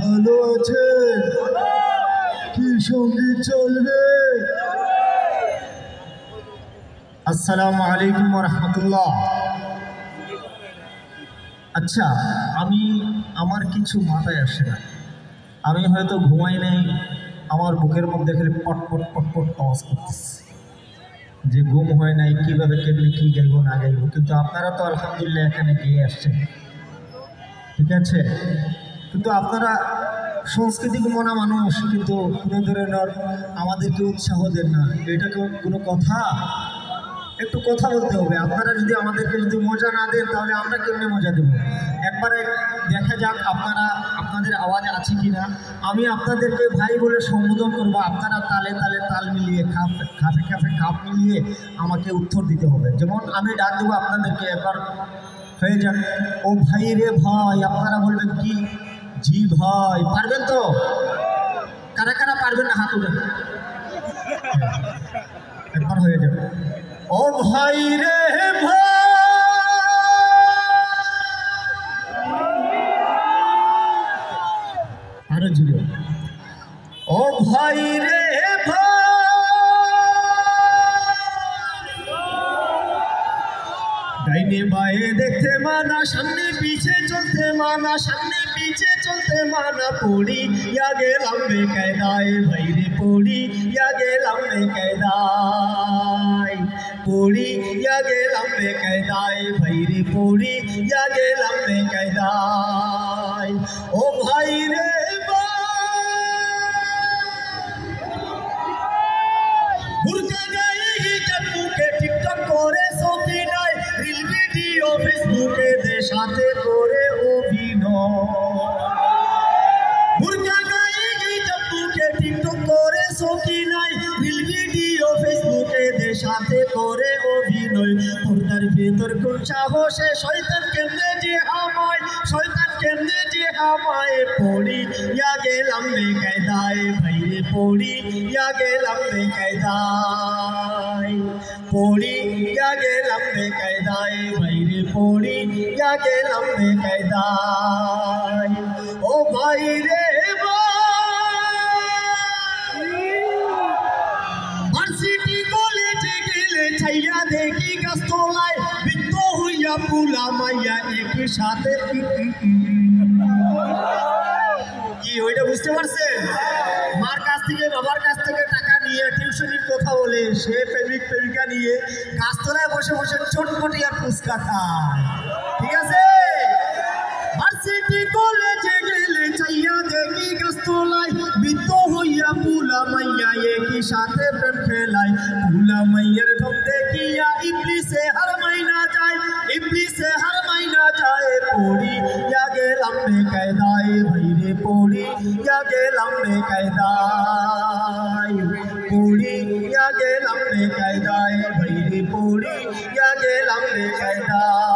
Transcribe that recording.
ভালো আছেন? কি সঙ্গীত চলবে? আসসালামু আলাইকুম ওয়া রাহমাতুল্লাহ। আচ্ছা, আমার কিছু মাথায় আসে না। আমি হয়তো ঘুমাই নাই, আমার বুকের মধ্যে খালি পটপট পটপট আওয়াজ করতেছে যে ঘুম হয় নাই, কীভাবে কেমনি কী গাইব না গাইব। কিন্তু আপনারা তো আলহামদুলিল্লাহ এখানে গিয়ে আসছেন, ঠিক আছে। কিন্তু আপনারা সংস্কৃতিক মনা মানুষ, কিন্তু কোনো ধরনের আমাদেরকে উৎসাহ দেন না। এটা কোনো কথা? একটু কথা বলতে হবে। আপনারা যদি আমাদেরকে মজা না দেন তাহলে আমরা কেমনে মজা দেব? একবারে দেখা যাক আপনাদের আওয়াজ আছে কি না। আমি আপনাদেরকে ভাই বলে সম্বোধন করবো, আপনারা তালে তালে তাল মিলিয়ে খাপে খাপ মিলিয়ে আমাকে উত্তর দিতে হবে। যেমন আমি ডাক দেবো আপনাদেরকে, একবার হয়ে যান, ও ভাই রে ভাই। আপনারা বলবেন কি? জি ভাই। পারবেন তো? কারা কারা পারবেন না হাত উঠে? একবার হয়ে যাবে। ও ভাই রে ভাই, আরো জুড়ে। ও ভাই রে ভাই, ডাইনে বায়ে দেখতে মানা, সামনে পিছে চলতে মানা, সামনে পিছে চলতে মানা। পড়ি ইয়া গেলাম বেকায়দায়, ভাই রে পড়ি ইয়া গেলাম বেকায়দায়, পড়ি ইয়া গেলাম বেকায়দায়, ভাই রে পড়ি ইয়া গেলাম বেকায়দায়। ও ভাই রে বুরকা গায়ে হিজাব মুখে টিকটক করে ছবি নাই, রিল ভিডিও ফেসবুকে দের সাথে করে অভিনয়। বুরকা গায়ে হিজাব মুখে টিকটক করে ছবি নাই, রিল ভিডিও ফেসবুকে দের সাথে করে অভিনয়। পর্দার ভেতর কোন সাহসে শয়তান কেমনে যে আমায়, শয়তান কেমনে যে আমায়। পড়ি ইয়া গেলাম বেকায়দায়, ভাই রে পড়ি ইয়া গেলাম বেকায়দায়, পড়ি ইয়া গেলাম বেকায়দায়, ভাই রে পড়ি ইয়া গেলাম বেকায়দায়। ও ভাই রে ভার্সিটি কলেজে গেলে ছাইয়া দেখি গাছতলায় বৃদ্ধ হইয়া পুলা মাইয়া একই সাথে। কি ওইটা বুঝতে পারছেন? মার কাছ থেকে বাবার কাছ থেকে টাকা নিয়ে টিউশনির কথা বলে সে প্রেমিকা নিয়ে গাছতলায় বসে বসে চটপটি আর ফুচকা খায়, ঠিক আছে। ভার্সিটি কলেজে গেলে চাইয়া দেখি গাছতলায় বৃদ্ধ হইয়া পুলা মাইয়া একই সাথে প্রেম খেলায়। পুলা মাইয়ার ঢোক দেখিয়া ইবলিসে হার মাইনা যায়, ইবলিসে হার মাইনা যায়। পড়ি ইয়া গেলাম বেকায়দায়, ভাই রে পড়ি ইয়া গেলাম বেকায়দায়, পড়ি ইয়া গেলাম বেকায়দায়, ভাই রে পড়ি ইয়া গেলাম বেকায়দায়।